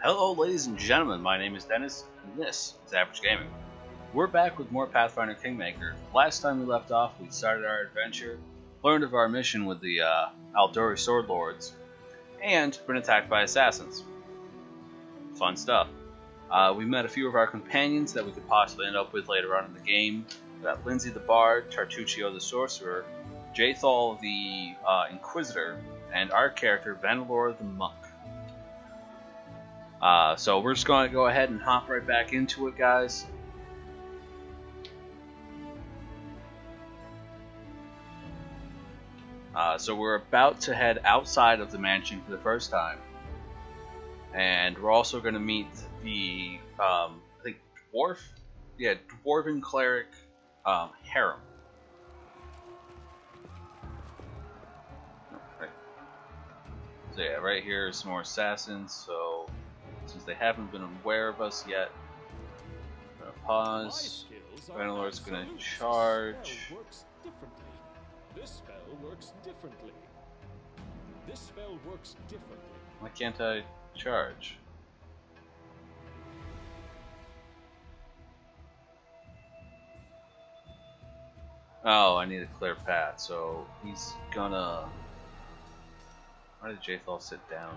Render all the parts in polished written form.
Hello ladies and gentlemen, my name is Dennis, and this is Average Gaming. We're back with more Pathfinder Kingmaker. Last time we left off, we started our adventure, learned of our mission with the Alduri Sword Lords, and been attacked by assassins. Fun stuff. We met a few of our companions that we could possibly end up with later on in the game. We got Lindsay the Bard, Tartuccio the Sorcerer, Jathal the Inquisitor, and our character Vandelore the Monk. So we're just going to go ahead and hop right back into it, guys. So we're about to head outside of the mansion for the first time. And we're also going to meet the, I think, dwarf? Yeah, dwarven cleric harem. Right. So yeah, right here is some more assassins, so since they haven't been aware of us yet, I'm going to pause. Vandelore's going to charge. This spell works differently. This spell works differently. Why can't I charge? Oh, I need a clear path, so he's gonna... Why did Jathal sit down?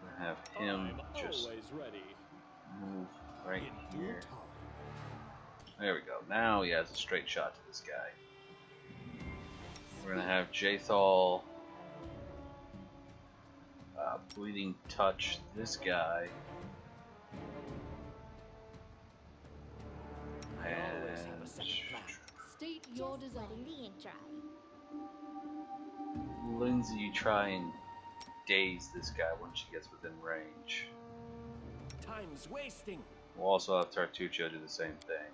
I'm gonna have him just move right here. There we go. Now he has a straight shot to this guy. We're gonna have Jathal bleeding touch this guy. And state your desire. Lindsay, you try and daze this guy when she gets within range. Time's wasting. We'll also have Tartuccio do the same thing.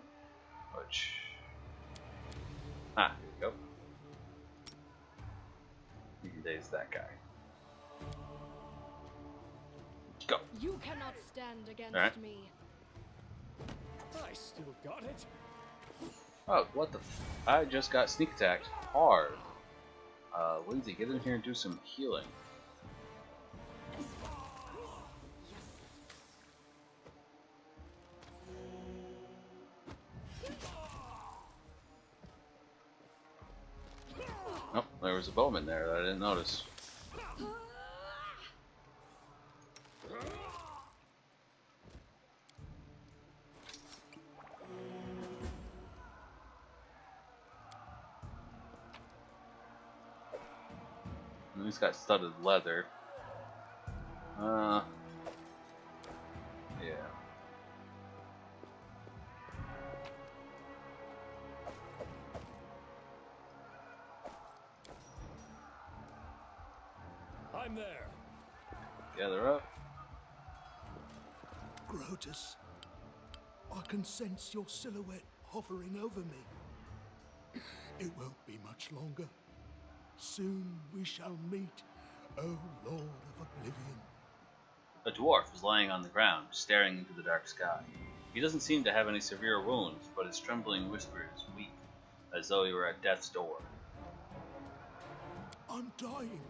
Which... here we go. You can daze that guy. Go. You cannot stand against me. I still got it. Oh, what the I just got sneak attacked hard. Lindsay, get in here and do some healing. Oh, there was a bowman there that I didn't notice. And he's got studded leather. Yeah. I'm there. Gather up. Grotus, I can sense your silhouette hovering over me. It won't be much longer. Soon we shall meet, O Lord of Oblivion. A dwarf is lying on the ground, staring into the dark sky. He doesn't seem to have any severe wounds, but his trembling whisper is weak, as though he were at death's door. I'm dying.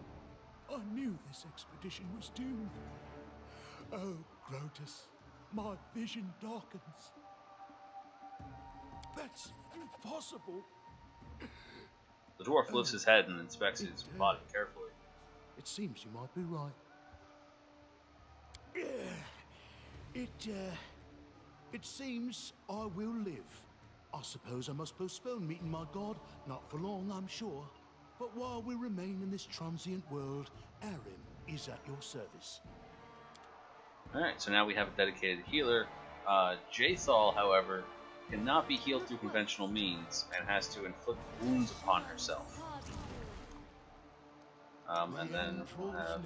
I knew this expedition was doomed. Oh, Grotus, my vision darkens. That's impossible. The dwarf lifts his head and inspects his body carefully. It seems you might be right. It seems I will live. I suppose I must postpone meeting my god, not for long, I'm sure. But while we remain in this transient world, Arim is at your service. Alright, so now we have a dedicated healer. Jathal, however, cannot be healed through conventional means and has to inflict wounds upon herself. And then we'll have...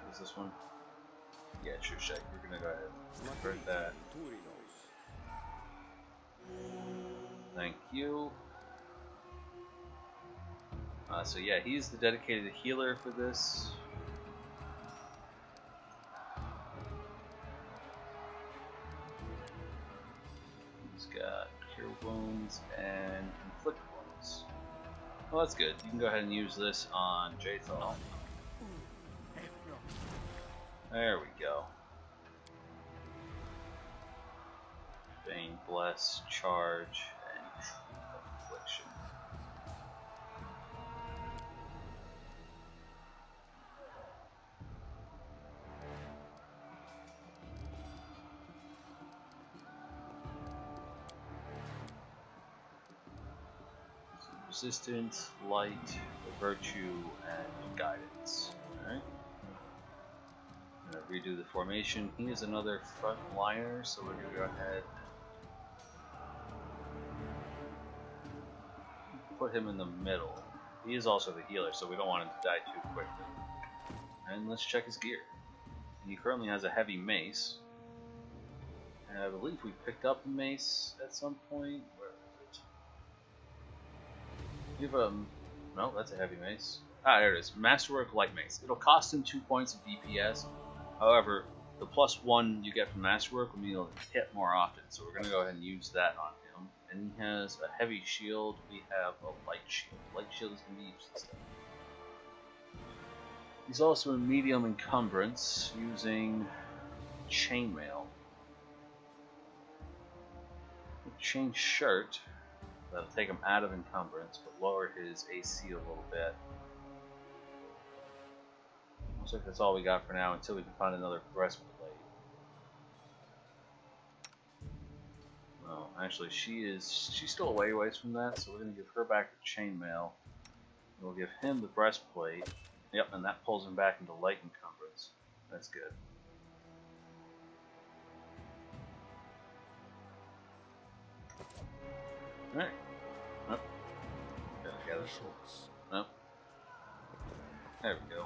What's this one? Yeah, sure, Shake. We're gonna go ahead and convert that. Thank you. So yeah, he's the dedicated healer for this. He's got cure wounds and inflict wounds. Well, that's good. You can go ahead and use this on Jathal. There we go. Bane, Bless, Charge, and Affliction. Resistance, Light, Virtue, and Guidance. Alright. I'm going to redo the formation. He is another front liner, so we're going to go ahead and put him in the middle. He is also the healer, so we don't want him to die too quickly. And let's check his gear. He currently has a heavy mace. And I believe we picked up a mace at some point. Where is it? You have no, that's a heavy mace. Ah, there it is. Masterwork Light Mace. It'll cost him 2 points of DPS. However, the +1 you get from Masterwork will mean he'll hit more often. So we're going to go ahead and use that on him. And he has a heavy shield. We have a light shield. Light shield is going to be useless. He's also in medium encumbrance using chainmail. Chain shirt. That'll take him out of encumbrance, but lower his AC a little bit. Looks like that's all we got for now until we can find another breastplate. Oh, actually, she's still a ways from that, so we're gonna give her back the chainmail. We'll give him the breastplate. Yep, and that pulls him back into light encumbrance. That's good. Alright. Oh. Gotta get it. Oh. There we go.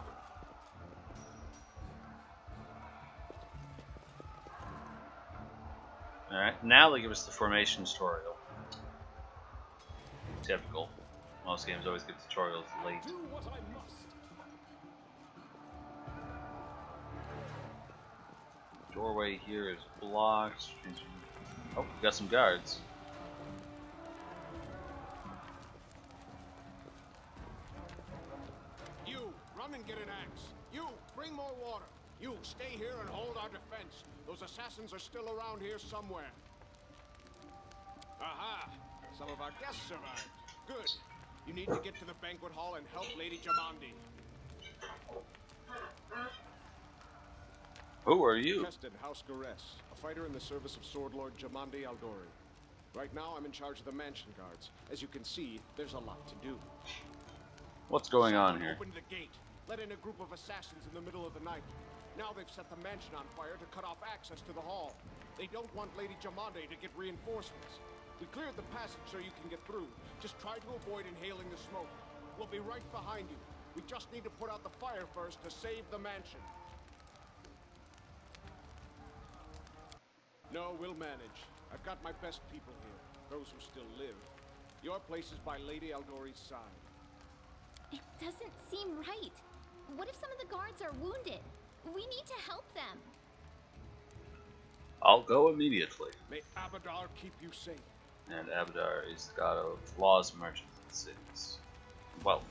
Alright, now they give us the formation tutorial. Typical. Most games always get tutorials late. Do what I must. Doorway here is blocked. Oh, we got some guards. You, run and get an axe. You, bring more water. You, stay here and hold our defense. Those assassins are still around here somewhere. Aha! Some of our guests arrived. Good. You need to get to the banquet hall and help Lady Jamandi. Who are you? Keston, House Garess, a fighter in the service of Sword Lord Jamandi Aldori. Right now, I'm in charge of the mansion guards. As you can see, there's a lot to do. What's going on Someone here? opened the gate, let in a group of assassins in the middle of the night. Now they've set the mansion on fire to cut off access to the hall. They don't want Lady Jamande to get reinforcements. We cleared the passage so you can get through. Just try to avoid inhaling the smoke. We'll be right behind you. We just need to put out the fire first to save the mansion. No, we'll manage. I've got my best people here, those who still live. Your place is by Lady Aldori's side. It doesn't seem right. What if some of the guards are wounded? We need to help them. I'll go immediately. May Abadar keep you safe. And Abadar is the god of laws, merchants, and cities. Wealth.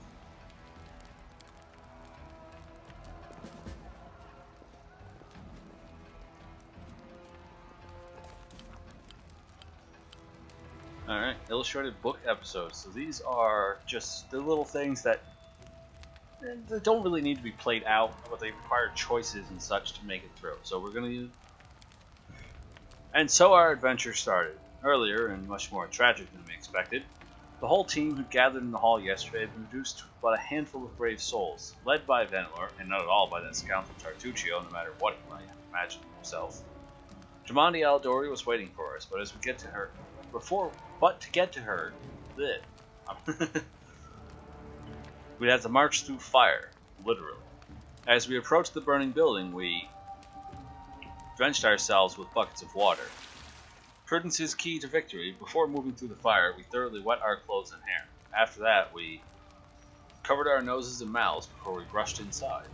Alright, illustrated book episodes. So these are just the little things that they don't really need to be played out, but they require choices and such to make it through. So we're going to use... And so our adventure started. Earlier, and much more tragic than we expected, the whole team who gathered in the hall yesterday had been reduced to but a handful of brave souls, led by Venlor, and not at all by that scoundrel Tartuccio, no matter what he might have imagined himself. Jamandi Aldori was waiting for us, but as we get to her... to get to her... we'd have to march through fire, literally. As we approached the burning building, we drenched ourselves with buckets of water. Prudence is key to victory. Before moving through the fire, we thoroughly wet our clothes and hair. After that, we covered our noses and mouths before we rushed inside.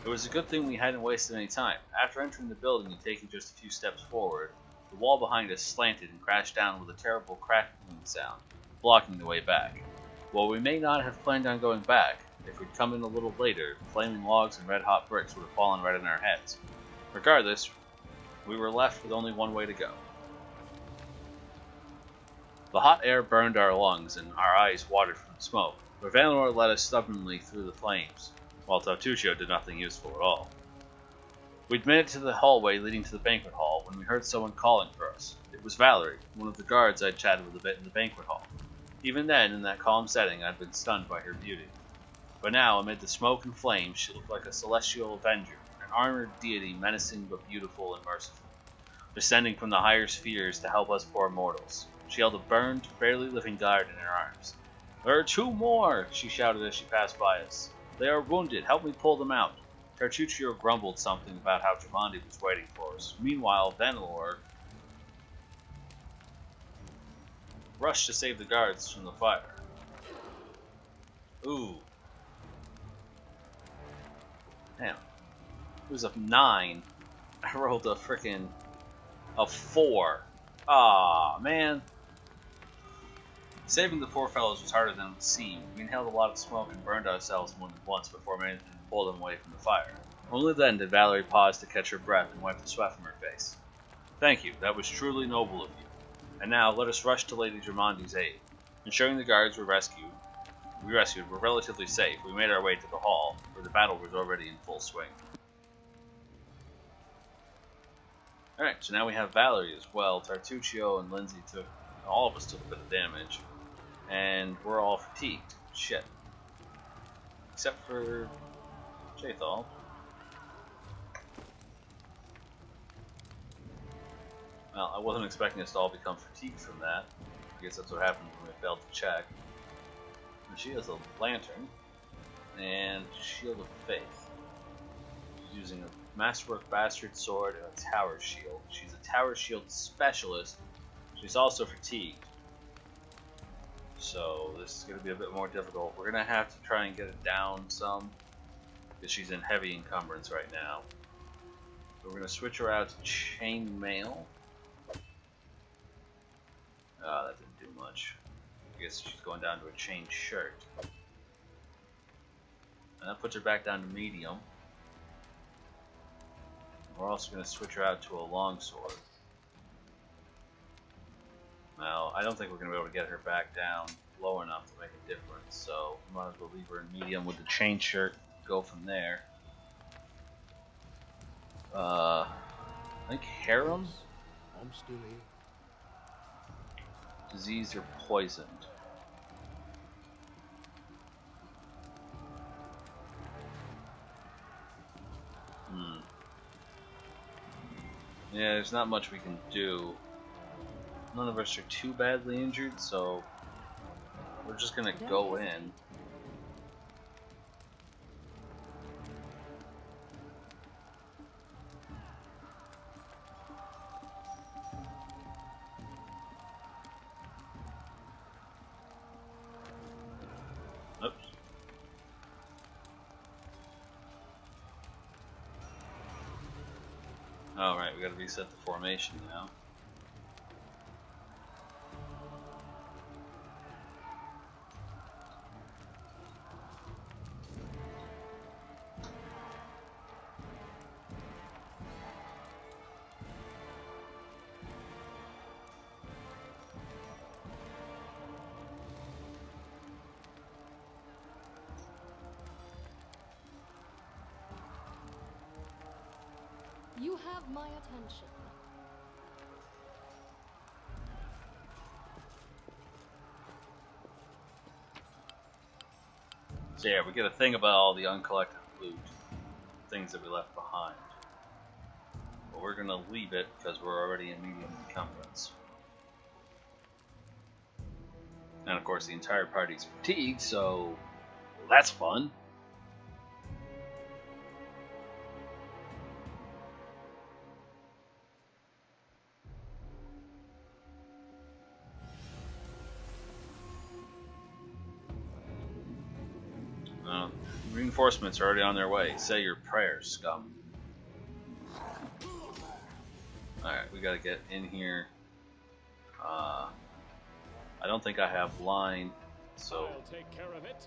It was a good thing we hadn't wasted any time. After entering the building and taking just a few steps forward, the wall behind us slanted and crashed down with a terrible crackling sound, blocking the way back. While we may not have planned on going back, If we'd come in a little later, flaming logs and red-hot bricks would have fallen right in our heads. Regardless, we were left with only one way to go. The hot air burned our lungs and our eyes watered from the smoke, but Vanelor led us stubbornly through the flames, while Tartuccio did nothing useful at all. We'd made it to the hallway leading to the banquet hall when we heard someone calling for us. It was Valerie, one of the guards I'd chatted with a bit in the banquet hall. Even then, in that calm setting, I'd been stunned by her beauty. But now, amid the smoke and flames, she looked like a celestial avenger, an armored deity menacing but beautiful and merciful, descending from the higher spheres to help us poor mortals. She held a burned, barely living guard in her arms. "There are 2 more!" she shouted as she passed by us. "They are wounded. Help me pull them out." Tartuccio grumbled something about how Jamandi was waiting for us. Meanwhile, Vanelor rushed to save the guards from the fire. Ooh. Damn. It was a 9. I rolled a frickin' a 4. Ah, man. Saving the poor fellows was harder than it seemed. We inhaled a lot of smoke and burned ourselves more than once before managing to pull them away from the fire. Only then did Valerie pause to catch her breath and wipe the sweat from her face. "Thank you, that was truly noble of you. And now let us rush to Lady Germandi's aid." Ensuring the guards were rescued were relatively safe, we made our way to the hall, where the battle was already in full swing. Alright, so now we have Valerie as well. Tartuccio and Lindsay all of us took a bit of damage. And we're all fatigued. Shit. Except for Jathal. Well, I wasn't expecting us to all become fatigued from that. I guess that's what happened when we failed to check. And she has a lantern and Shield of Faith. She's using a Masterwork Bastard Sword and a Tower Shield. She's a Tower Shield specialist. She's also fatigued. So this is going to be a bit more difficult. We're going to have to try and get it down some, because she's in heavy encumbrance right now. So we're going to switch her out to Chainmail. That didn't do much. I guess she's going down to a chain shirt. And that puts her back down to medium. We're also going to switch her out to a longsword. Now, I don't think we're going to be able to get her back down low enough to make a difference, so we might as well leave her in medium with the chain shirt, go from there. I think harem? I'm still here. Diseased or poisoned. Yeah, there's not much we can do. None of us are too badly injured, so we're just gonna go in. Oops. Alright, we gotta reset the formation now. You have my attention. So yeah, we get a thing about all the uncollected loot, things that we left behind. But we're gonna leave it because we're already in medium encumbrance. And of course the entire party's fatigued, so that's fun. Reinforcements are already on their way. Say your prayers, scum. Alright, we gotta get in here. I don't think I have line, so I'll take care of it.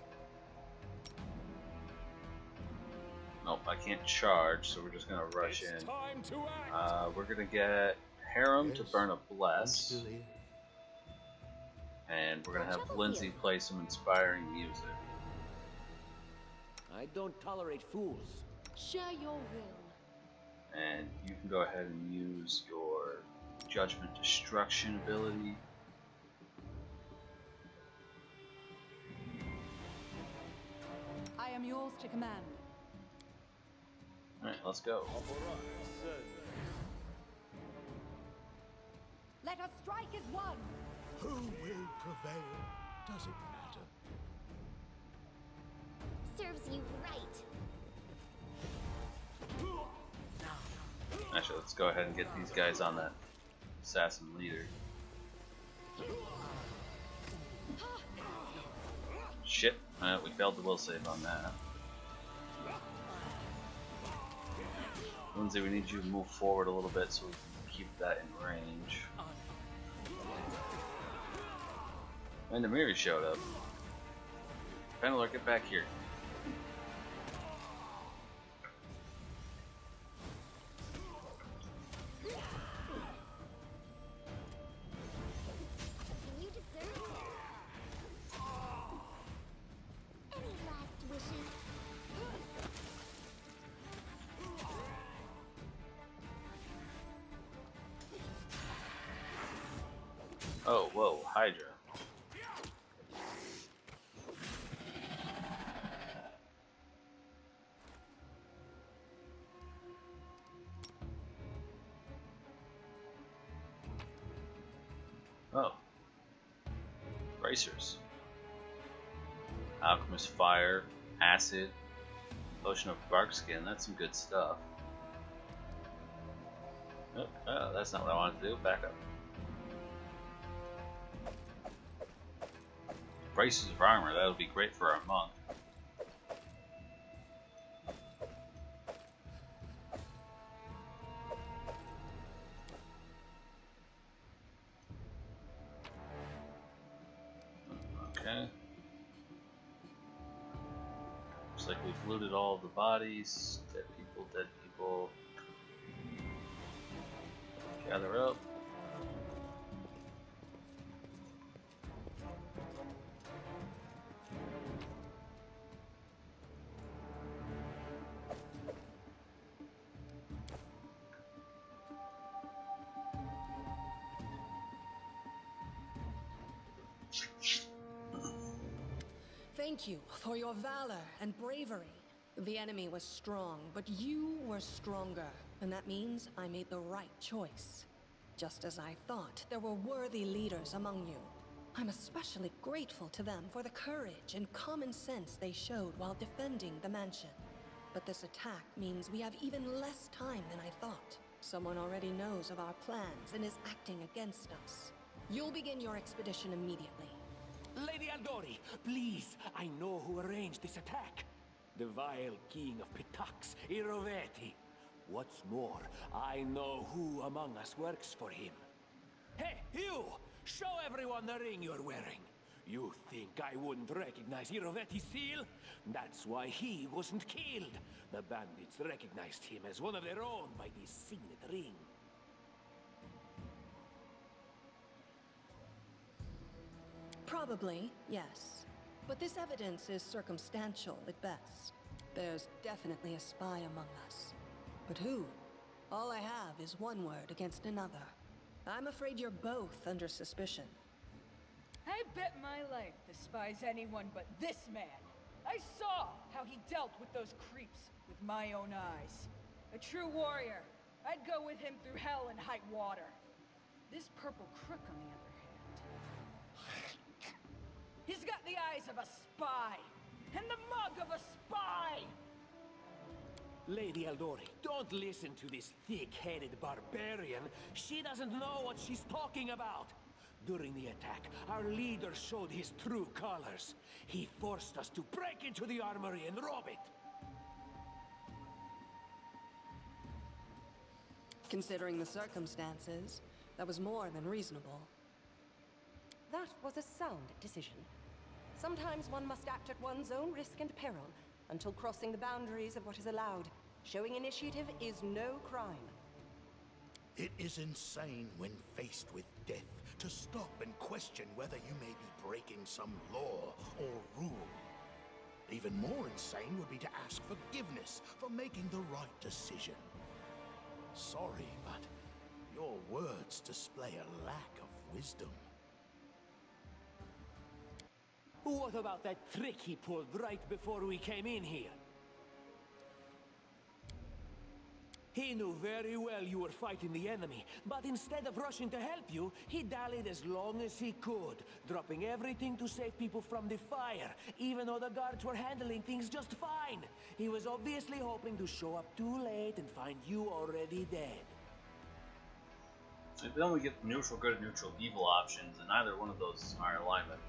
Nope, I can't charge, so we're just gonna rush It's in. time to act. We're gonna get Harem to Yes, burn a I'm bless, still here. and we're gonna What have trouble's Lindsay you? play some inspiring music. I don't tolerate fools. Share your will. And you can go ahead and use your Judgment Destruction ability. I am yours to command. Alright, let's go. Let us strike as one. Who will prevail? Does it matter? Serves you right. Actually, let's go ahead and get these guys on that assassin leader. Shit, we failed the will save on that. Lindsay, we need you to move forward a little bit so we can keep that in range. And the mirror showed up. Pendler, get back here. You deserve it. Any last wishes? Oh, whoa, Hydra. Oh. Bracers. Alchemist Fire, Acid, Potion of Bark Skin, that's some good stuff. Oh, that's not what I wanted to do. Back up. Braces of Armor, that would be great for our monk. Okay. Looks like we've looted all of the bodies. Dead people, dead people. Gather up. Thank you for your valor and bravery. The enemy was strong, but you were stronger. And that means I made the right choice. Just as I thought, there were worthy leaders among you. I'm especially grateful to them for the courage and common sense they showed while defending the mansion. But this attack means we have even less time than I thought. Someone already knows of our plans and is acting against us. You'll begin your expedition immediately. Lady Aldori, please, I know who arranged this attack. The vile king of Pitax, Iroveti. What's more, I know who among us works for him. Hey, you! Show everyone the ring you're wearing. You think I wouldn't recognize Iroveti's seal? That's why he wasn't killed. The bandits recognized him as one of their own by this signet ring. Probably, yes. But this evidence is circumstantial at best. There's definitely a spy among us. But who? All I have is one word against another. I'm afraid you're both under suspicion. I bet my life despise anyone but this man. I saw how he dealt with those creeps with my own eyes. A true warrior. I'd go with him through hell and high water. This purple crook, on the other hand, he's got the eyes of a spy and the mug of a spy. Lady Aldori, don't listen to this thick-headed barbarian. She doesn't know what she's talking about. During the attack, our leader showed his true colors. He forced us to break into the armory and rob it. Considering the circumstances, that was more than reasonable. That was a sound decision. Sometimes one must act at one's own risk and peril, until crossing the boundaries of what is allowed. Showing initiative is no crime. It is insane when faced with death to stop and question whether you may be breaking some law or rule. Even more insane would be to ask forgiveness for making the right decision. Sorry, but your words display a lack of wisdom. What about that trick he pulled right before we came in here? He knew very well you were fighting the enemy, but instead of rushing to help you, he dallied as long as he could, dropping everything to save people from the fire, even though the guards were handling things just fine. He was obviously hoping to show up too late and find you already dead. If they only get neutral good and neutral evil options, and neither one of those are in alignment.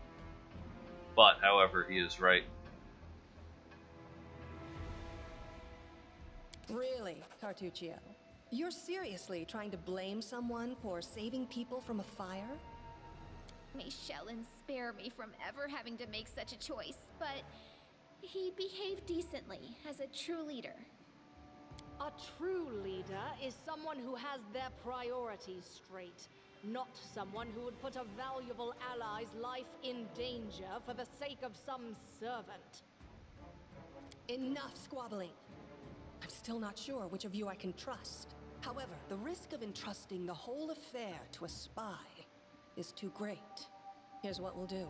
But, however, he is right. Really, Tartuccio? You're seriously trying to blame someone for saving people from a fire? May Shellen spare me from ever having to make such a choice, but he behaved decently as a true leader. A true leader is someone who has their priorities straight, not someone who would put a valuable ally's life in danger for the sake of some servant. Enough squabbling. I'm still not sure which of you I can trust. However, the risk of entrusting the whole affair to a spy is too great. Here's what we'll do.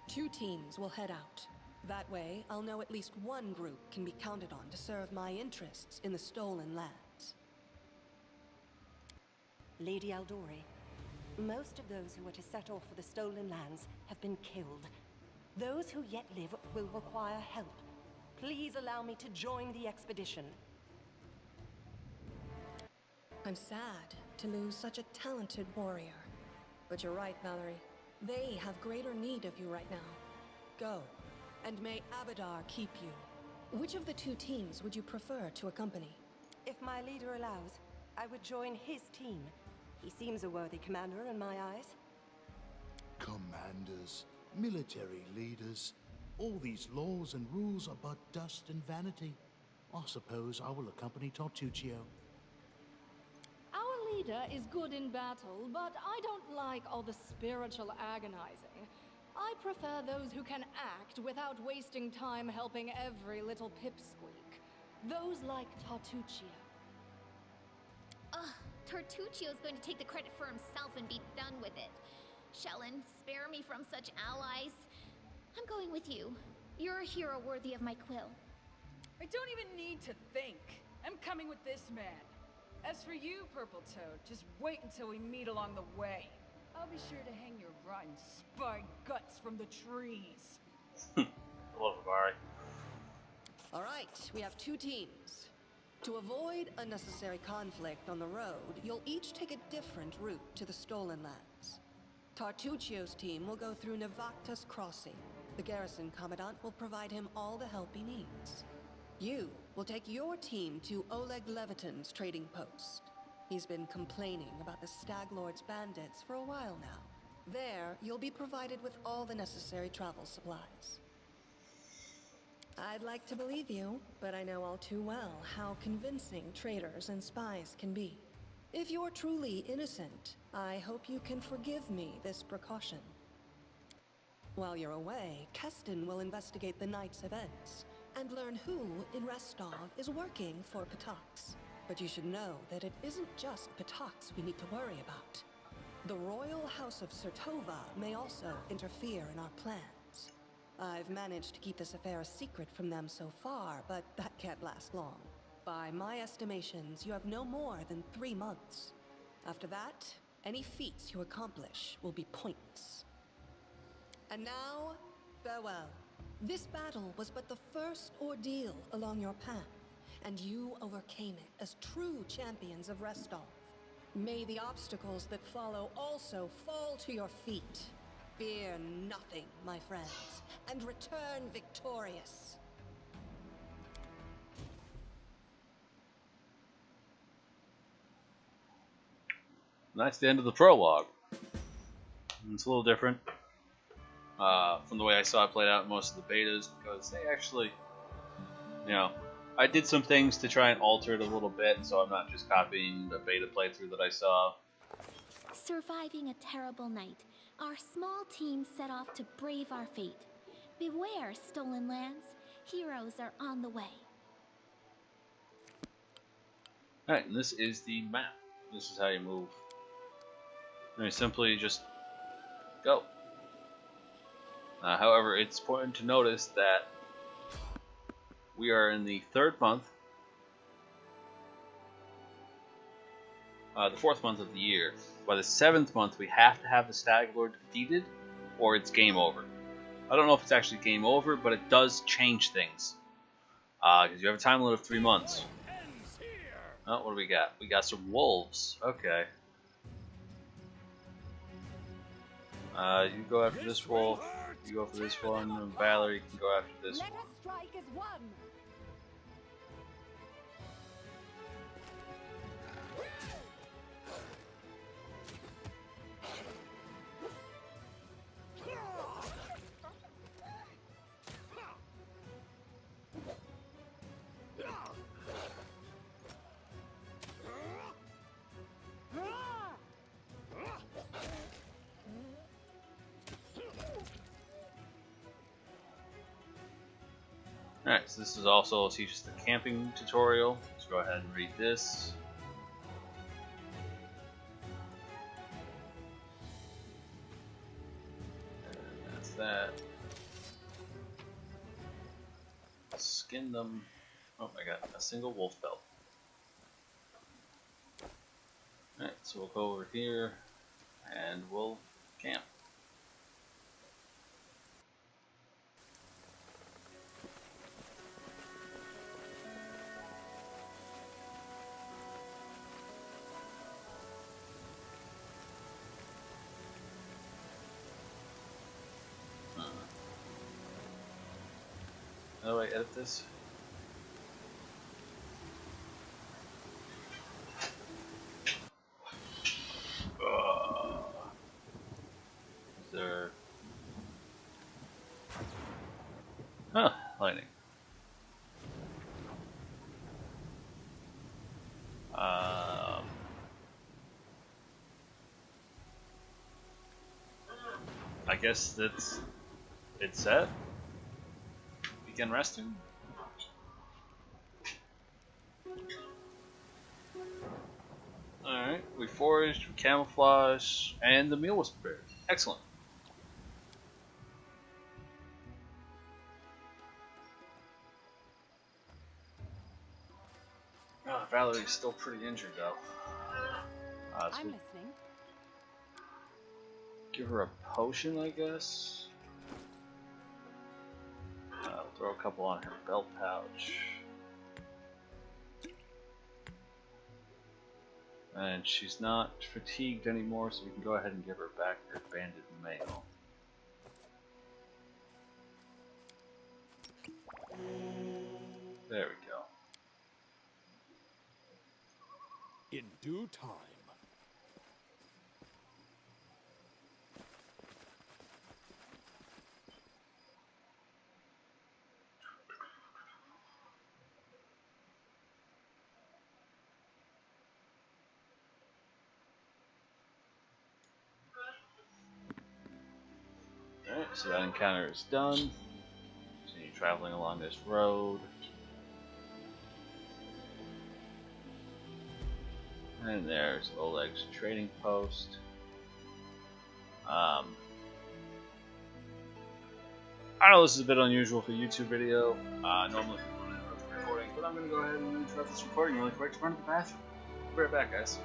2 teams will head out. That way, I'll know at least one group can be counted on to serve my interests in the stolen lands. Lady Aldori, most of those who are to set off for the stolen lands have been killed. Those who yet live will require help. Please allow me to join the expedition. I'm sad to lose such a talented warrior. But you're right, Valerie. They have greater need of you right now. Go, and may Abadar keep you. Which of the 2 teams would you prefer to accompany? If my leader allows, I would join his team. He seems a worthy commander in my eyes. Commanders, military leaders, all these laws and rules are but dust and vanity. I suppose I will accompany Tartuccio. Our leader is good in battle, but I don't like all the spiritual agonizing. I prefer those who can act without wasting time helping every little pipsqueak. Those like Tartuccio. Ugh, Tartuccio's going to take the credit for himself and be done with it. Shellen, spare me from such allies. I'm going with you. You're a hero worthy of my quill. I don't even need to think. I'm coming with this man. As for you, Purple Toad, just wait until we meet along the way. I'll be sure to hang your rotten spy guts from the trees. Hello, Vari. All right, we have 2 teams. To avoid unnecessary conflict on the road, you'll each take a different route to the stolen lands. Tartuccio's team will go through Navacta's crossing. The garrison commandant will provide him all the help he needs. You will take your team to Oleg Leviton's trading post. He's been complaining about the Stag Lord's bandits for a while now. There, you'll be provided with all the necessary travel supplies. I'd like to believe you, but I know all too well how convincing traitors and spies can be. If you're truly innocent, I hope you can forgive me this precaution. While you're away, Keston will investigate the night's events and learn who in Restov is working for Patax. But you should know that it isn't just Patax we need to worry about. The royal house of Sertova may also interfere in our plans. I've managed to keep this affair a secret from them so far, but that can't last long. By my estimations, you have no more than 3 months. After that, any feats you accomplish will be pointless. And now, farewell. This battle was but the first ordeal along your path, and you overcame it as true champions of Restov. May the obstacles that follow also fall to your feet. Fear nothing, my friends, and return victorious. That's the end of the prologue. It's a little different from the way I saw it played out in most of the betas, because they actually you know, I did some things to try and alter it a little bit, so I'm not just copying the beta playthrough that I saw. Surviving a terrible night, our small team set off to brave our fate. Beware, stolen lands. Heroes are on the way. Alright, and this is the map. This is how you move. And you simply just go. However, it's important to notice that we are in the 3rd month, the 4th month of the year. By the 7th month, we have to have the Stag Lord defeated, or it's game over. I don't know if it's actually game over, but it does change things. Because you have a time limit of 3 months. Oh, what do we got? We got some wolves. Okay. You go after this wolf. You go for this one. And Valerie can go after this one. Let us strike as one. Alright, so this is also teaches the camping tutorial. Let's go ahead and read this. And that's that. Skin them. Oh, I got a single wolf belt. Alright, so we'll go over here and we'll camp. How do I edit this? Is there... Huh, lightning. I guess that's it set. Begin resting. Alright, we foraged, we camouflaged, and the meal was prepared. Excellent. Valerie's still pretty injured though. So I'm listening. give her a potion, I guess. Throw a couple on her belt pouch. And she's not fatigued anymore, so we can go ahead and give her back her banded mail. There we go. In due time. Alright, so that encounter is done. Continue traveling along this road. And there's Oleg's trading post. I know this is a bit unusual for a YouTube video. Normally people don't interrupt the recording, but I'm going to go ahead and interrupt this recording really quick to run to the bathroom. Be right back, guys.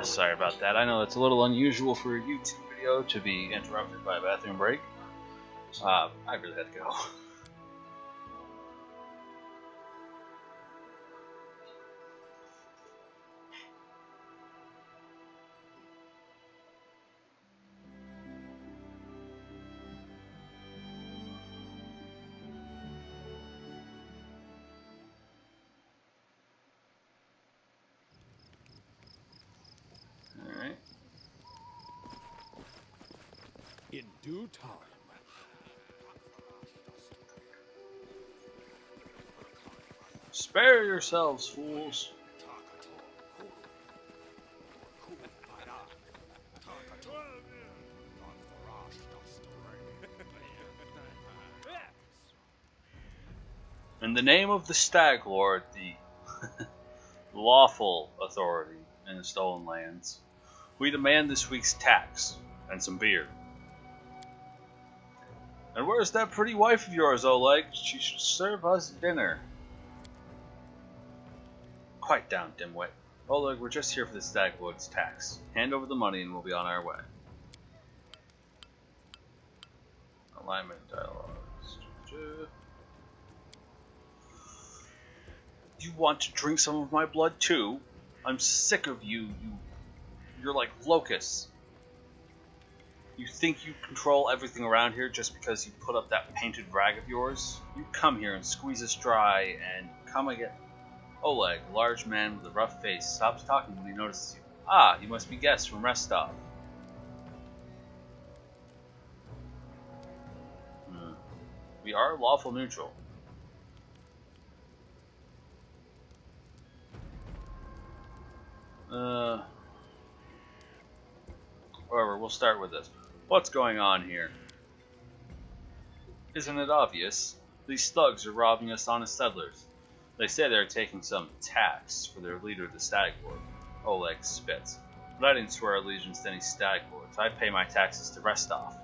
Sorry about that. I know it's a little unusual for a YouTube video to be interrupted by a bathroom break. I really had to go. Alright. In due time. Spare yourselves, fools. In the name of the Stag Lord, the lawful authority in the Stolen Lands, we demand this week's tax and some beer. And where's that pretty wife of yours, Oleg? She should serve us dinner. Quiet down, dimwit. Oleg, we're just here for the Stag Lord's tax. Hand over the money and we'll be on our way. Alignment dialogues. You want to drink some of my blood too? I'm sick of you. You're like locusts. You think you control everything around here just because you put up that painted rag of yours? You come here and squeeze us dry and come again. Oleg, a large man with a rough face, stops talking when he notices you. Ah, you must be guests from Restov. We are lawful neutral. However, we'll start with this. What's going on here? Isn't it obvious? These thugs are robbing us honest settlers. They say they're taking some tax for their leader, the Stag Lord. Oleg spits. But I didn't swear allegiance to any Stag Lords. I pay my taxes to Restov.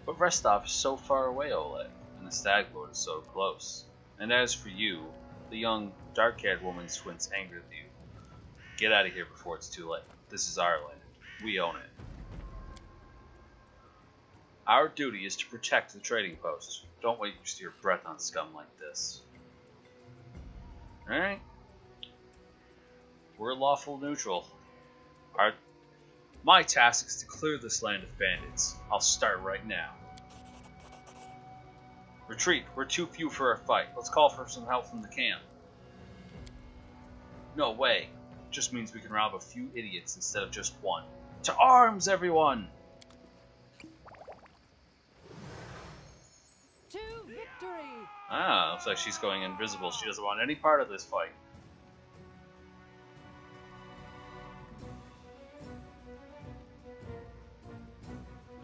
But Restov is so far away, Oleg, and the Stag Lord is so close. And as for you, the young, dark-haired woman squints angrily at you. Get out of here before it's too late. This is our land. We own it. Our duty is to protect the trading post. Don't waste your breath on scum like this. Alright. We're lawful neutral. My task is to clear this land of bandits. I'll start right now. Retreat. We're too few for a fight. Let's call for some help from the camp. No way. It just means we can rob a few idiots instead of just one. To arms, everyone! To victory! Ah, looks like she's going invisible. She doesn't want any part of this fight.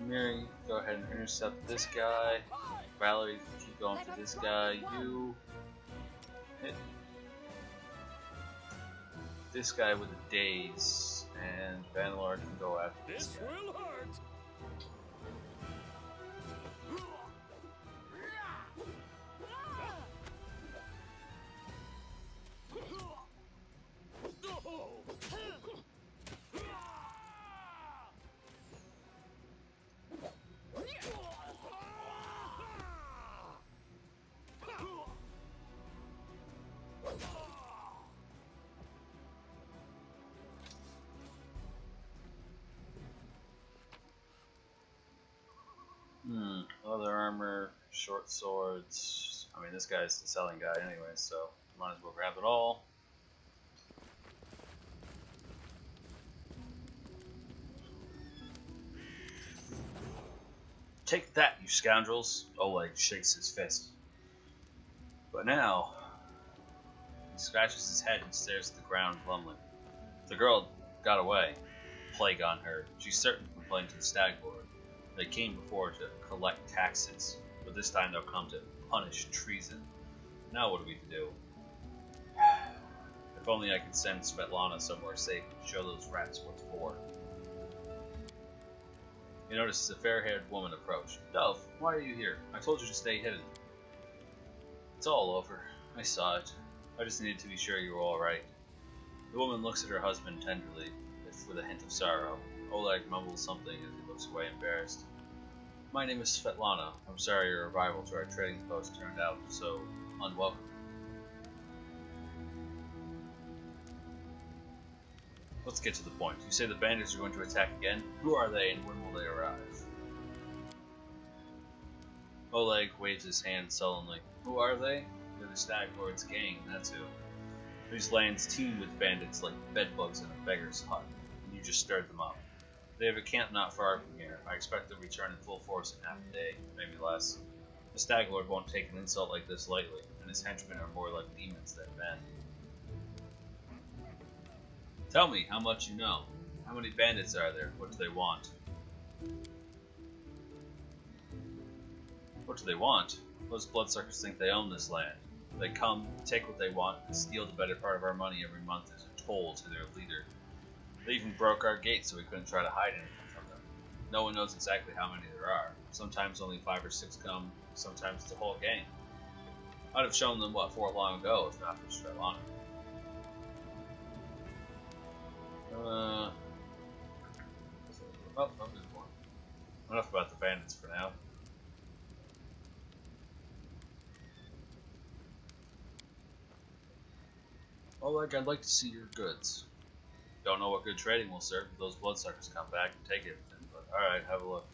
Mary, go ahead and intercept this guy. Valerie, keep going for this guy. You hit this guy with a daze, and Vanillard can go after this guy. Will hurt. Leather armor, short swords. I mean, this guy's the selling guy anyway, so might as well grab it all. Take that, you scoundrels! Oleg shakes his fist. But now, he scratches his head and stares at the ground glumly. The girl got away. Plague on her. She certainly complained to the Stag Lord. They came before to collect taxes, but this time they'll come to punish treason. Now what are we to do? If only I could send Svetlana somewhere safe and show those rats what's for. He notices a fair-haired woman approach. Dove, why are you here? I told you to stay hidden. It's all over. I saw it. I just needed to be sure you were alright. The woman looks at her husband tenderly, with a hint of sorrow. Oleg mumbles something as he looks away embarrassed. My name is Svetlana. I'm sorry your arrival to our trading post turned out so unwelcome. Let's get to the point. You say the bandits are going to attack again? Who are they and when will they arrive? Oleg waves his hand sullenly. Who are they? They're the Stag Lord's gang, that's who. These lands teem with bandits like bedbugs in a beggar's hut, and you just stirred them up. They have a camp not far from here. I expect they'll return in full force in half a day, maybe less. The Stag Lord won't take an insult like this lightly, and his henchmen are more like demons than men. Tell me how much you know. How many bandits are there? What do they want? What do they want? Those bloodsuckers think they own this land. They come, take what they want, and steal the better part of our money every month as a toll to their leader. They even broke our gates so we couldn't try to hide anything from them. No one knows exactly how many there are. Sometimes only 5 or 6 come, sometimes it's a whole gang. I'd have shown them what for long ago if not for Svetlana. Oh, good one. Enough about the bandits for now. Oleg, I'd like to see your goods. Don't know what good trading will serve if those bloodsuckers come back and take everything, but alright, have a look.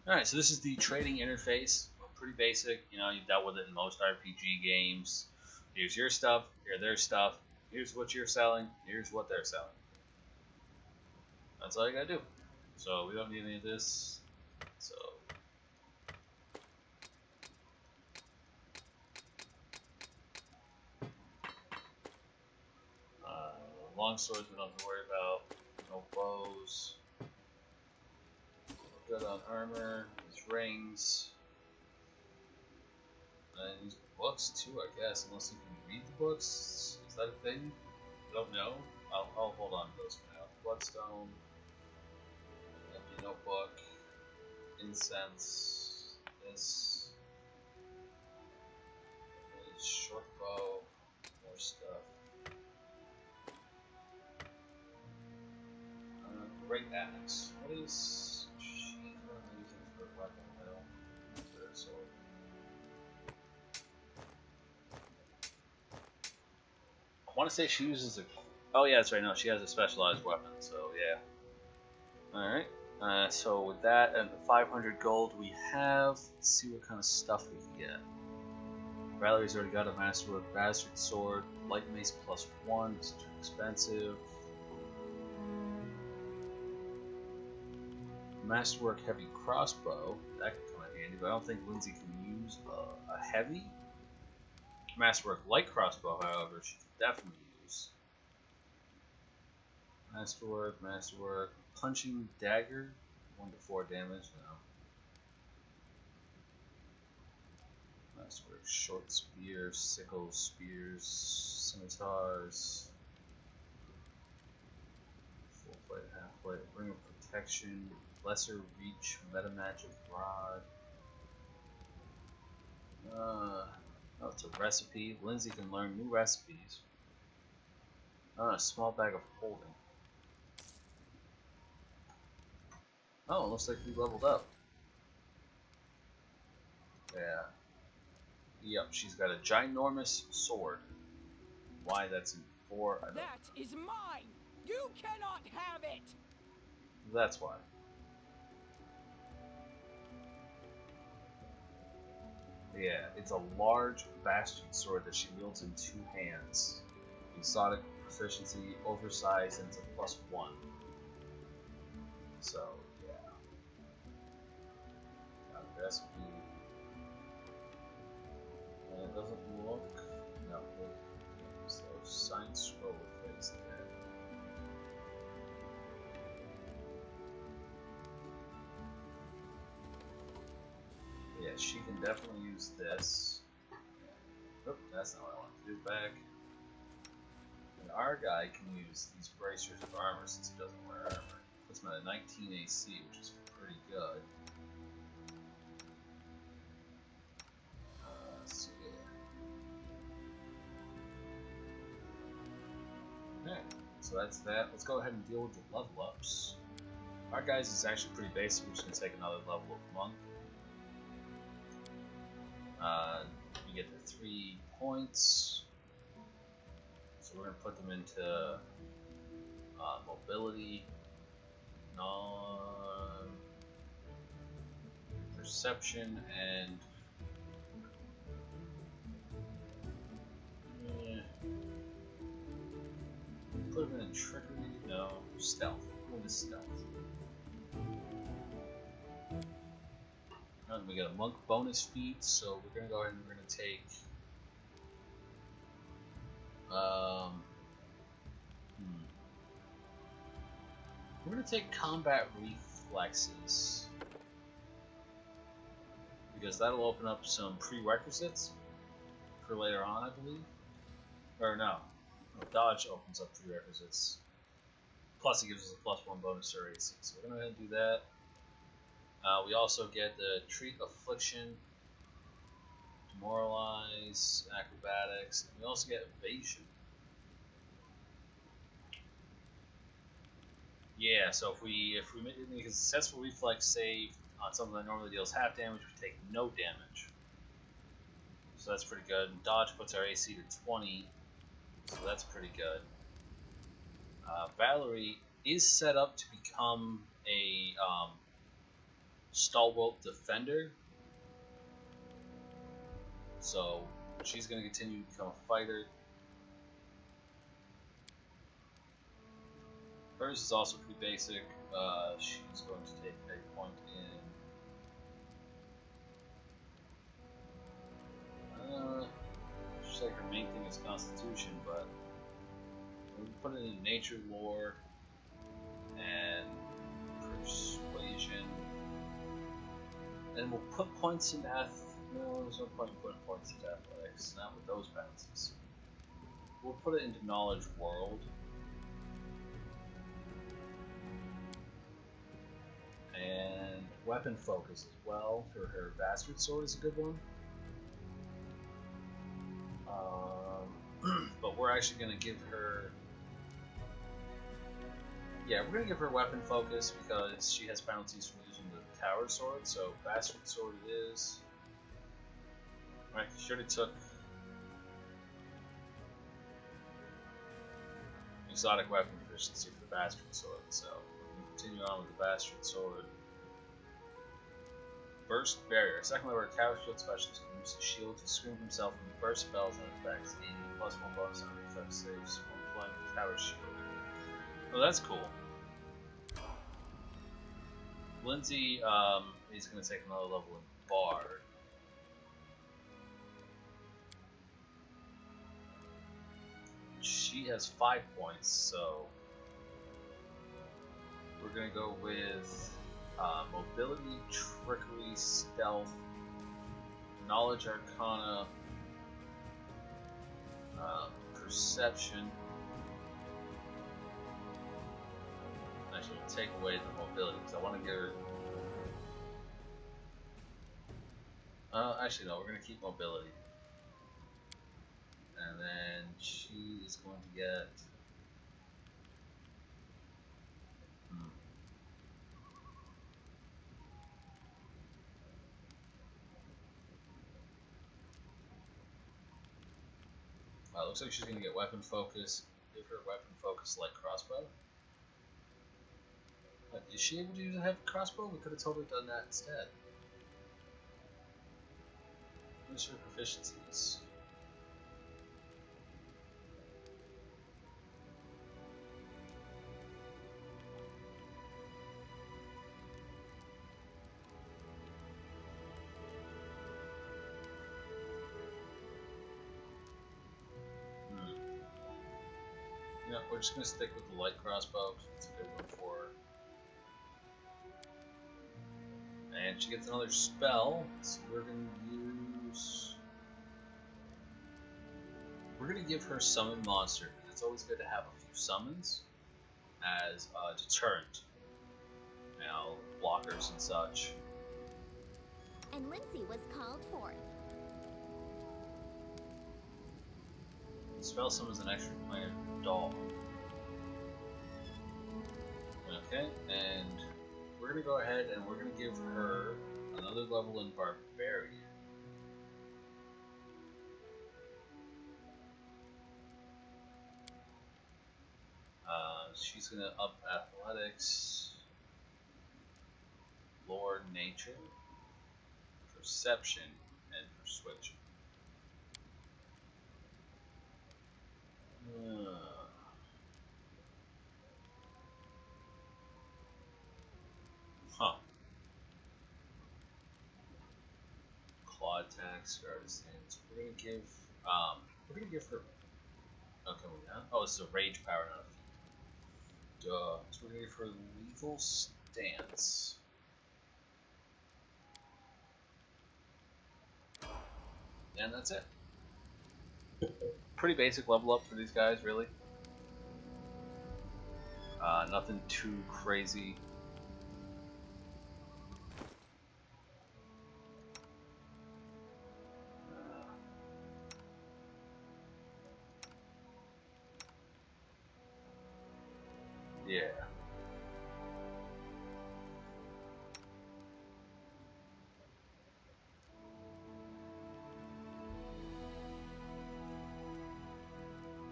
Alright, so this is the trading interface. Pretty basic, you know, you've dealt with it in most RPG games. Here's your stuff, here's their stuff, here's what you're selling, here's what they're selling. That's all you gotta do. So we don't need any of this. So long swords we don't have to worry about. No bows. Good on armor. These rings. And these books too, I guess, unless you can read the books. Is that a thing? I don't know. I'll hold on to those for now. Bloodstone. Empty notebook. Incense. This. Short bow. More stuff. Great axe. What is she currently using for a weapon though? For a sword. I want to say she uses a. Oh yeah, that's right. No, she has a specialized weapon. So yeah. All right. So with that and the 500 gold we have, let's see what kind of stuff we can get. Valerie's already got a masterwork bastard sword, light mace +1. It's too expensive. Masterwork heavy crossbow, that could come in handy, but I don't think Lindsay can use a heavy. Masterwork light crossbow, however, she can definitely use. Masterwork, punching dagger, 1 to 4 damage, no. Masterwork short spear, sickles, spears, scimitars. Full plate, half plate, ring of protection. Lesser reach, meta magic rod. Oh, it's a recipe. Lindsay can learn new recipes. A small bag of holding. Oh, it looks like we leveled up. Yeah. Yep, she's got a ginormous sword. Why that's in 4, I don't know. That is mine! You cannot have it! That's why. Yeah, it's a large bastion sword that she wields in 2 hands. Exotic proficiency, oversized, and it's a +1. So, yeah. Got a recipe. And it doesn't look. No, so science scroll face there. Yeah, she can definitely use this. Oop, that's not what I want to do. Back. And our guy can use these bracers of armor since he doesn't wear armor. Puts him at a 19 AC, which is pretty good. So yeah. Okay, so that's that. Let's go ahead and deal with the level ups. Our guys is actually pretty basic. We're just gonna take another level of monk. You get the 3 points. So we're gonna put them into mobility, perception, and put them in trickery. No, stealth. What is stealth? And we got a monk bonus feat, so we're gonna go ahead and we're gonna take we're gonna take combat reflexes because that'll open up some prerequisites for later on, I believe. Or no, dodge opens up prerequisites. Plus, it gives us a +1 bonus to our AC. So we're gonna go ahead and do that. We also get the treat affliction, demoralize, acrobatics, and we also get evasion. Yeah, so if we make a successful reflex save on something that normally deals half damage, we take no damage. So that's pretty good. And dodge puts our AC to 20, so that's pretty good. Valerie is set up to become a stalwart defender, so she's going to continue to become a fighter. Hers is also pretty basic. She's going to take a point in. She's like her main thing is Constitution, but we'll put it in Nature, Lore, and Persuasion. And we'll put points in no, there's no point in putting points into Athletics, not with those bounces. We'll put it into Knowledge World. And Weapon Focus as well for her Bastard Sword is a good one. But we're actually going to give her... Yeah, we're going to give her Weapon Focus because she has penalties from using the Tower Sword, so Bastard Sword it is. Right, she already took Exotic Weapon Proficiency for the Bastard Sword, so we're going to continue on with the Bastard Sword. Burst Barrier. Second level Tower Shield Specialist can use his shield to screen himself from burst spells and effects, gaining +1 bonus on reflex saves when applying the Tower Shield. Oh, that's cool. Lindsay is going to take another level in Bard. She has 5 points, so we're going to go with Mobility, Trickery, Stealth, Knowledge Arcana, Perception. Actually, we'll take away the Mobility because I want to give her. Actually, no, we're going to keep Mobility. And then she is going to get. Wow, looks like she's going to get Weapon Focus. Give her Weapon Focus like Crossbow. Is she able to have a crossbow? We could have totally done that instead. Where's her proficiencies? Yeah, we're just going to stick with the light crossbow because it's a good one for her. And she gets another spell, so we're going to use... We're going to give her Summon Monster, because it's always good to have a few summons as a deterrent. You know, blockers and such. And Lindsay was called forth. The spell summons an extra player dog. Okay, and we're gonna go ahead and we're gonna give her another level in Barbarian. She's gonna up athletics, lore, nature, perception, and persuasion. Huh. Claw attacks, guard stance. We're gonna give her. Okay, oh, this is a rage power, not a feat. Duh. So we're gonna give her lethal stance. And that's it. Pretty basic level up for these guys, really. Nothing too crazy. Yeah.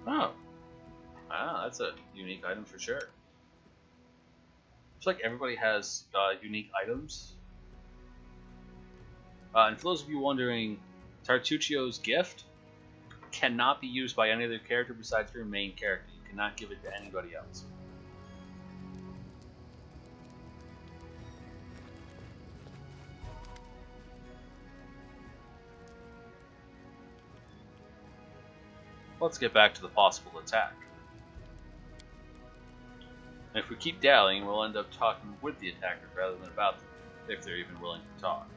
Oh. Ah, that's a unique item for sure. It's like everybody has unique items. And for those of you wondering, Tartuccio's gift cannot be used by any other character besides your main character. You cannot give it to anybody else. Let's get back to the possible attack. And if we keep dallying, we'll end up talking with the attackers rather than about them, if they're even willing to talk.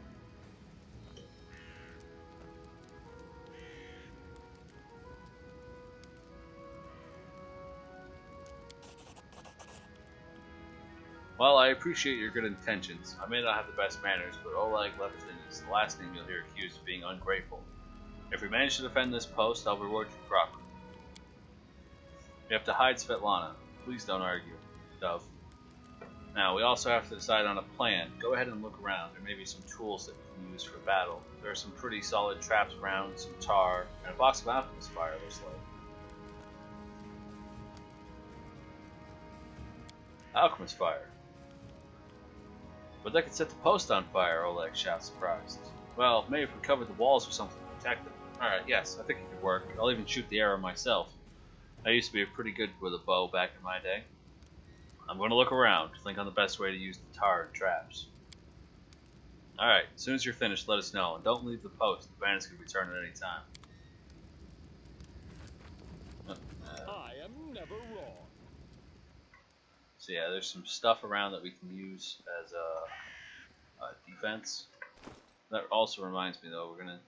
Well, I appreciate your good intentions. I may not have the best manners, but Oleg Levitin is the last name you'll hear accused of being ungrateful. If we manage to defend this post, I'll reward you properly. We have to hide Svetlana. Please don't argue, Dove. Now, we also have to decide on a plan. Go ahead and look around. There may be some tools that we can use for battle. There are some pretty solid traps around, some tar, and a box of alchemist fire looks like. Alchemist fire. But that could set the post on fire, Oleg shouts, surprised. Well, maybe if we covered the walls or something to protect them. Alright, yes, I think it could work. I'll even shoot the arrow myself. I used to be pretty good with a bow back in my day. I'm going to look around, think on the best way to use the tar and traps. Alright, as soon as you're finished, let us know, and don't leave the post. The bandits can return at any time. I am never wrong. So yeah, there's some stuff around that we can use as a defense. That also reminds me though, we're going to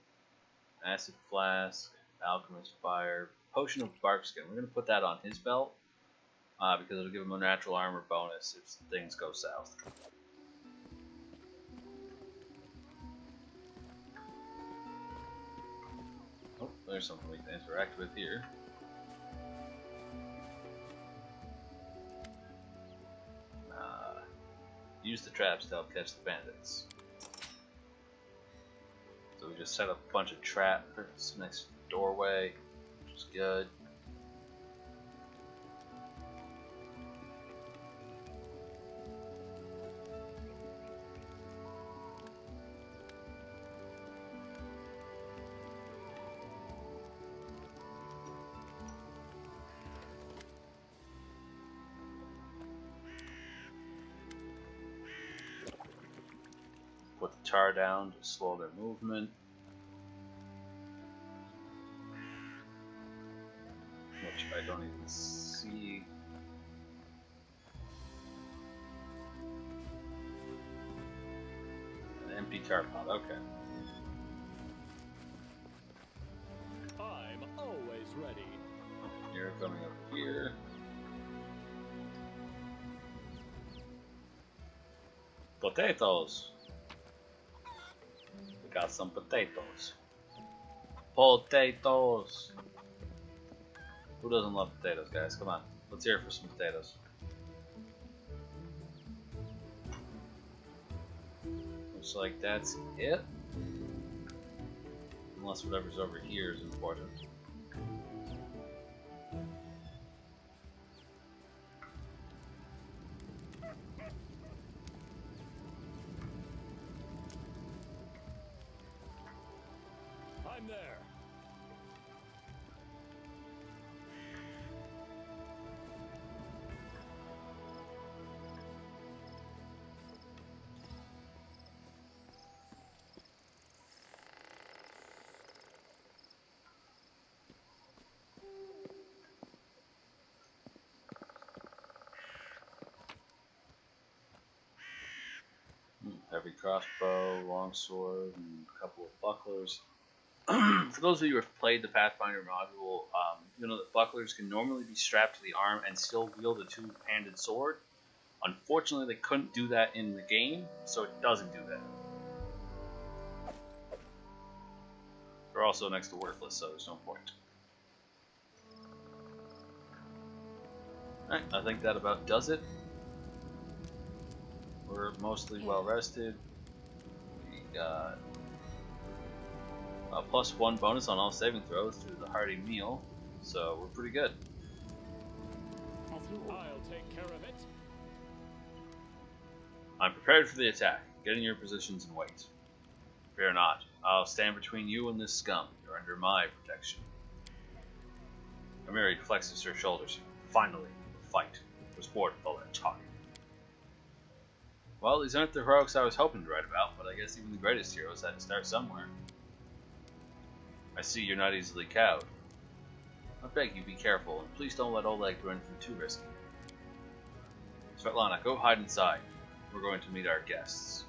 acid flask, alchemist fire, potion of barkskin. We're going to put that on his belt. Because it'll give him a natural armor bonus if things go south. Oh, there's something we can interact with here. Use the traps to help catch the bandits. So we just set up a bunch of traps next to the doorway, which is good. Put the tar down to slow their movement. Which I don't even see. An empty tar pot, okay. I'm always ready. You're coming over here. Potatoes! We got some potatoes. Potatoes! Who doesn't love potatoes, guys? Come on. Let's hear it for some potatoes. Looks like that's it. Unless whatever's over here is important. I'm there. Heavy crossbow, longsword, and a couple of bucklers. For those of you who have played the Pathfinder module, you know that bucklers can normally be strapped to the arm and still wield a two-handed sword. Unfortunately, they couldn't do that in the game, so it doesn't do that. They're also next to worthless, so there's no point. Alright, I think that about does it. We're mostly well rested. We got a +1 bonus on all saving throws through the hearty meal, so we're pretty good. I'll take care of it. I'm prepared for the attack. Get in your positions and wait. Fear not. I'll stand between you and this scum. You're under my protection. Amiri flexes her shoulders. Finally, the fight. I was bored with all that talking. Well, these aren't the heroics I was hoping to write about, but I guess even the greatest heroes had to start somewhere. I see you're not easily cowed. I beg you be careful, and please don't let Oleg do anything too risky. Svetlana, go hide inside. We're going to meet our guests.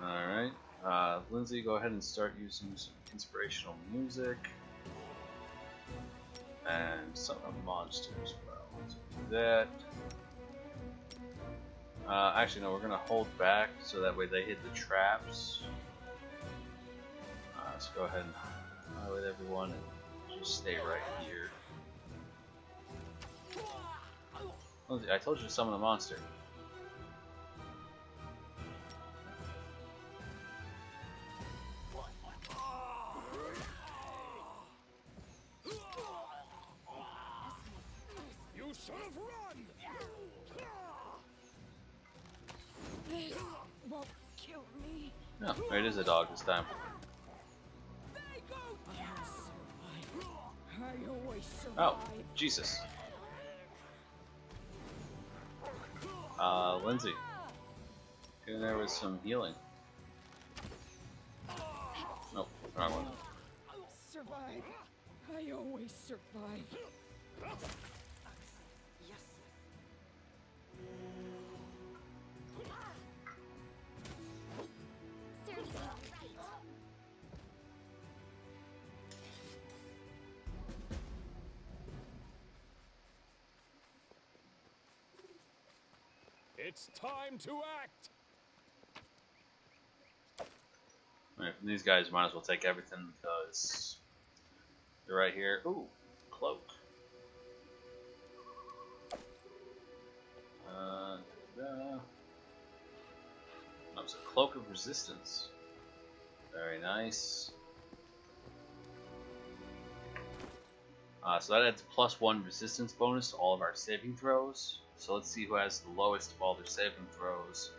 Alright, Lindsay, go ahead and start using some inspirational music. And some monsters as well. Let's do that. Actually, no, we're going to hold back so that way they hit the traps. Let's go ahead and highlight everyone and just stay right here. Lindsay, I told you to summon a monster. No, it is a dog this time. Oh, Jesus. Lindsay. Get in there with some healing. Nope, wrong one. Survive. I always survive. It's time to act. Alright, from these guys, might as well take everything because they're right here. Ooh, cloak. That was a cloak of resistance. Very nice. So that adds +1 resistance bonus to all of our saving throws. So let's see who has the lowest of all their saving throws.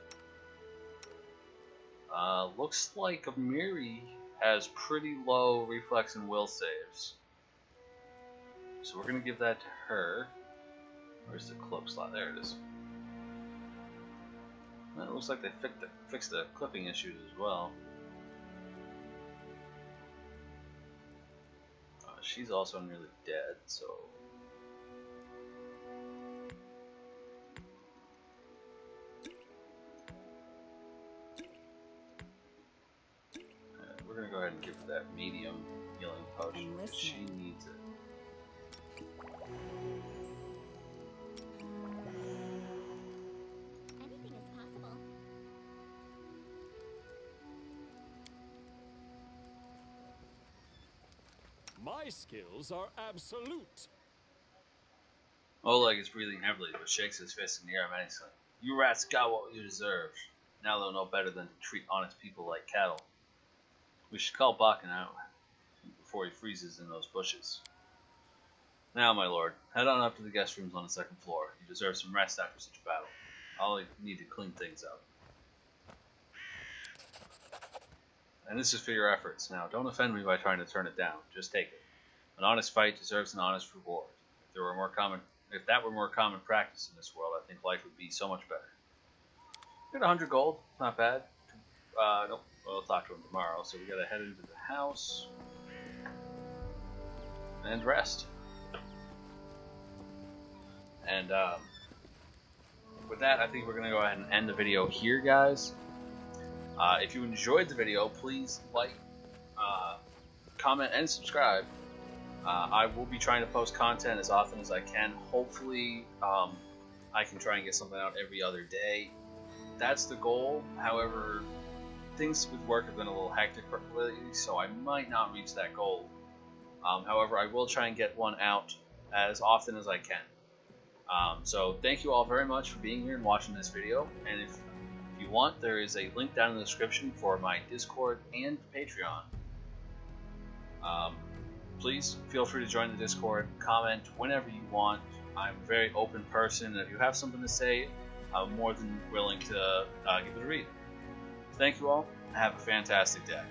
Looks like Amiri has pretty low reflex and will saves. So we're going to give that to her. Where's the cloak slot? There it is. Well, it looks like they fixed the clipping issues as well. She's also nearly dead, so... we're going to go ahead and give her that medium healing potion, because she needs it. Anything is possible. My skills are absolute. Oleg is breathing heavily, but shakes his fist in the air menacingly. You rats got what you deserve. Now they'll know better than to treat honest people like cattle. We should call Bakken out before he freezes in those bushes. Now, my lord, head on up to the guest rooms on the second floor. You deserve some rest after such a battle. I'll need to clean things up. And this is for your efforts. Now, don't offend me by trying to turn it down. Just take it. An honest fight deserves an honest reward. If that were more common practice in this world, I think life would be so much better. Get 100 gold. Not bad. Nope. We'll talk to him tomorrow. So we gotta head into the house and rest. And with that, I think we're gonna go ahead and end the video here, guys. If you enjoyed the video, please like, comment, and subscribe. I will be trying to post content as often as I can. Hopefully, I can try and get something out every other day. That's the goal. However, things with work have been a little hectic lately, so I might not reach that goal. However, I will try and get one out as often as I can. So thank you all very much for being here and watching this video. And if you want, there is a link down in the description for my Discord and Patreon. Please feel free to join the Discord, comment whenever you want. I'm a very open person. If you have something to say, I'm more than willing to give it a read. Thank you all. Have a fantastic day.